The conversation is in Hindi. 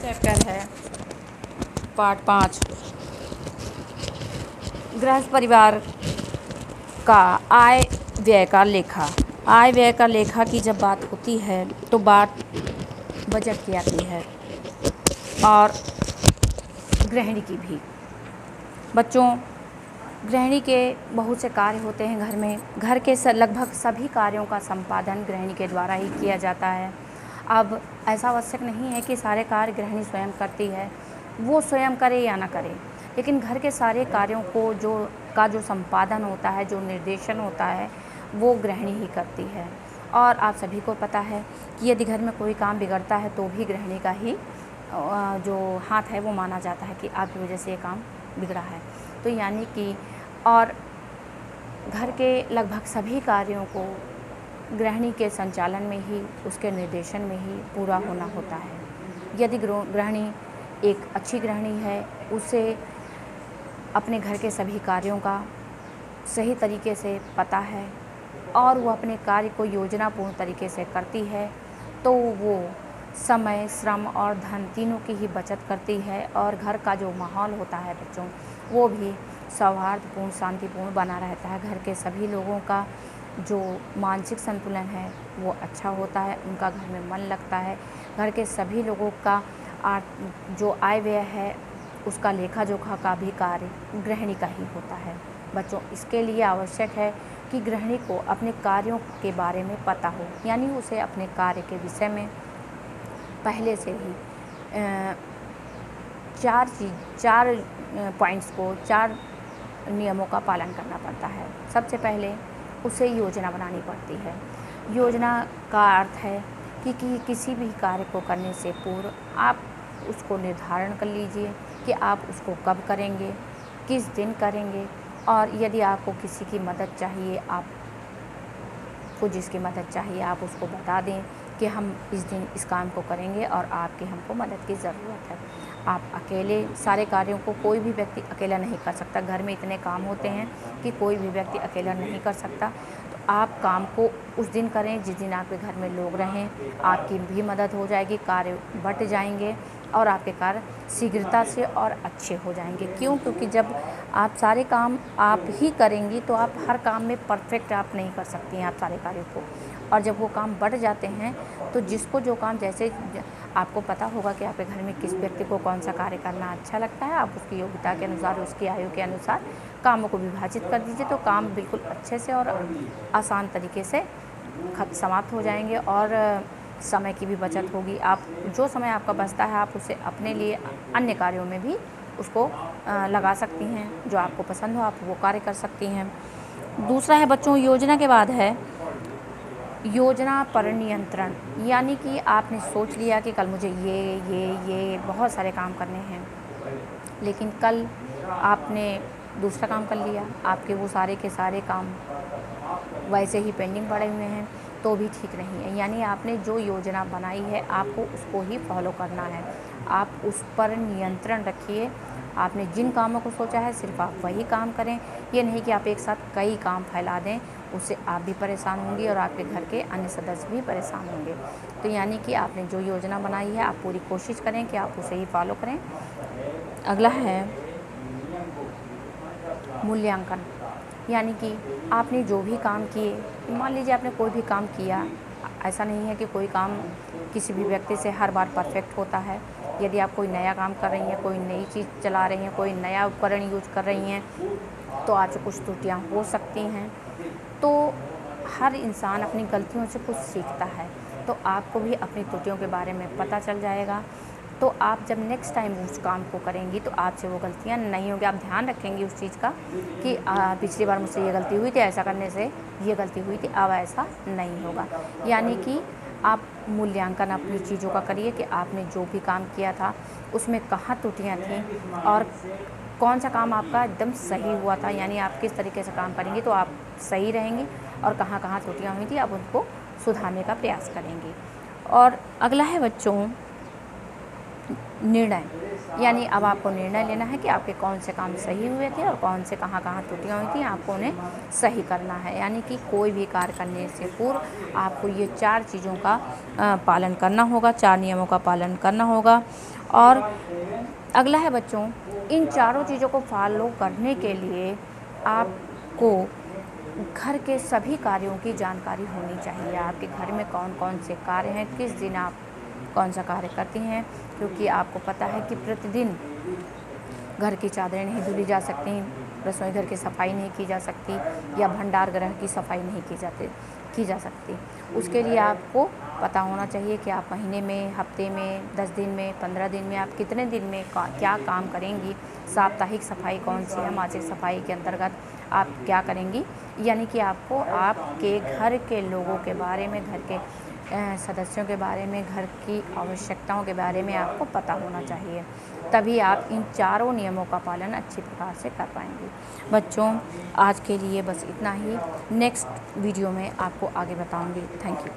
चैप्टर है पार्ट 5 गृहस्थ परिवार का आय व्यय का लेखा। आय व्यय का लेखा की जब बात होती है तो बात बजट की आती है और गृहिणी की भी। बच्चों, गृहिणी के बहुत से कार्य होते हैं घर में। घर के लगभग सभी कार्यों का संपादन गृहिणी के द्वारा ही किया जाता है। अब ऐसा आवश्यक नहीं है कि सारे कार्य गृहिणी स्वयं करती है, वो स्वयं करे या ना करे, लेकिन घर के सारे कार्यों को जो संपादन होता है, जो निर्देशन होता है, वो गृहिणी ही करती है। और आप सभी को पता है कि यदि घर में कोई काम बिगड़ता है तो भी गृहिणी का ही जो हाथ है वो माना जाता है कि आपकी वजह से ये काम बिगड़ा है। तो यानी कि और घर के लगभग सभी कार्यों को गृहिणी के संचालन में ही, उसके निर्देशन में ही पूरा होना होता है। यदि गृहिणी एक अच्छी गृहिणी है, उसे अपने घर के सभी कार्यों का सही तरीके से पता है और वो अपने कार्य को योजनापूर्ण तरीके से करती है, तो वो समय, श्रम और धन तीनों की ही बचत करती है और घर का जो माहौल होता है बच्चों, वो भी सौहार्दपूर्ण, शांतिपूर्ण बना रहता है। घर के सभी लोगों का जो मानसिक संतुलन है वो अच्छा होता है, उनका घर में मन लगता है। घर के सभी लोगों का जो आय व्यय है उसका लेखा जोखा का भी कार्य गृहिणी का ही होता है। बच्चों, इसके लिए आवश्यक है कि गृहिणी को अपने कार्यों के बारे में पता हो, यानी उसे अपने कार्य के विषय में पहले से ही चार पॉइंट्स को, 4 नियमों का पालन करना पड़ता है। सबसे पहले उसे योजना बनानी पड़ती है। योजना का अर्थ है कि किसी भी कार्य को करने से पूर्व आप उसको निर्धारण कर लीजिए कि आप उसको कब करेंगे, किस दिन करेंगे, और यदि आपको किसी की मदद चाहिए, आपको जिसकी मदद चाहिए आप उसको बता दें कि हम इस दिन इस काम को करेंगे और आपकी हमको मदद की ज़रूरत है। आप अकेले सारे कार्यों को, कोई भी व्यक्ति अकेला नहीं कर सकता। घर में इतने काम होते हैं कि कोई भी व्यक्ति अकेला नहीं कर सकता। तो आप काम को उस दिन करें जिस दिन आपके घर में लोग रहें, आपकी भी मदद हो जाएगी, कार्य बँट जाएंगे और आपके कार्य शीघ्रता से और अच्छे हो जाएंगे। क्यों? क्योंकि जब आप सारे काम आप ही करेंगी तो आप हर काम में परफेक्ट आप नहीं कर सकती हैं आप सारे कार्यों को। और जब वो काम बढ़ जाते हैं तो जिसको जो काम, जैसे आपको पता होगा कि आपके घर में किस व्यक्ति को कौन सा कार्य करना अच्छा लगता है, आप उसकी योग्यता के अनुसार, उसकी आयु के अनुसार कामों को विभाजित कर दीजिए, तो काम बिल्कुल अच्छे से और आसान तरीके से समाप्त हो जाएंगे और समय की भी बचत होगी। आप जो समय आपका बचता है आप उसे अपने लिए अन्य कार्यों में भी उसको लगा सकती हैं। जो आपको पसंद हो आप वो कार्य कर सकती हैं। दूसरा है बच्चों, योजना के बाद है योजना पर नियंत्रण। यानी कि आपने सोच लिया कि कल मुझे ये बहुत सारे काम करने हैं, लेकिन कल आपने दूसरा काम कर लिया, आपके वो सारे के सारे काम वैसे ही पेंडिंग पड़े हुए हैं, तो भी ठीक नहीं है। यानी आपने जो योजना बनाई है आपको उसको ही फॉलो करना है। आप उस पर नियंत्रण रखिए। आपने जिन कामों को सोचा है सिर्फ आप वही काम करें। ये नहीं कि आप एक साथ कई काम फैला दें, उससे आप भी परेशान होंगी और आपके घर के अन्य सदस्य भी परेशान होंगे। तो यानी कि आपने जो योजना बनाई है आप पूरी कोशिश करें कि आप उसे ही फॉलो करें। अगला है मूल्यांकन। यानी कि आपने जो भी काम किए, मान लीजिए आपने कोई भी काम किया, ऐसा नहीं है कि कोई काम किसी भी व्यक्ति से हर बार परफेक्ट होता है। यदि आप कोई नया काम कर रही हैं, कोई नई चीज़ चला रही हैं, कोई नया उपकरण यूज कर रही हैं, तो आपसे कुछ त्रुटियां हो सकती हैं। तो हर इंसान अपनी गलतियों से कुछ सीखता है, तो आपको भी अपनी त्रुटियों के बारे में पता चल जाएगा। तो आप जब नेक्स्ट टाइम उस काम को करेंगी तो आपसे वो गलतियाँ नहीं होंगी। आप ध्यान रखेंगी उस चीज़ का कि पिछली बार मुझसे ये गलती हुई थी, ऐसा करने से ये गलती हुई थी, अब ऐसा नहीं होगा। यानी कि आप मूल्यांकन अपनी चीज़ों का करिए कि आपने जो भी काम किया था उसमें कहाँ त्रुटियाँ थीं और कौन सा काम आपका एकदम सही हुआ था। यानी आप किस तरीके से काम करेंगी तो आप सही रहेंगी और कहाँ कहाँ त्रुटियाँ हुई थी आप उनको सुधारने का प्रयास करेंगी। और अगला है बच्चों निर्णय, यानी अब आपको निर्णय लेना है कि आपके कौन से काम सही हुए थे और कौन से कहाँ त्रुटियाँ हुई थी, आपको उन्हें सही करना है। यानी कि कोई भी कार्य करने से पूर्व आपको ये 4 चीज़ों का पालन करना होगा, 4 नियमों का पालन करना होगा। और अगला है बच्चों, इन चारों चीज़ों को फॉलो करने के लिए आपको घर के सभी कार्यों की जानकारी होनी चाहिए। आपके घर में कौन कौन से कार्य हैं, किस दिन आप कौन सा कार्य करती हैं, क्योंकि आपको पता है कि प्रतिदिन घर की चादरें नहीं धुली जा सकती, रसोई घर की सफाई नहीं की जा सकती, या भंडार गृह की सफाई नहीं की जा सकती। उसके लिए आपको पता होना चाहिए कि आप महीने में, हफ्ते में, 10 दिन में, 15 दिन में, आप कितने दिन में क्या काम करेंगी। साप्ताहिक सफाई कौन सी है, मासिक सफाई के अंतर्गत आप क्या करेंगी। यानी कि आपको आपके घर के लोगों के बारे में, घर के सदस्यों के बारे में, घर की आवश्यकताओं के बारे में आपको पता होना चाहिए। तभी आप इन चारों नियमों का पालन अच्छी प्रकार से कर पाएंगे। बच्चों, आज के लिए बस इतना ही। नेक्स्ट वीडियो में आपको आगे बताऊंगी। Thank you.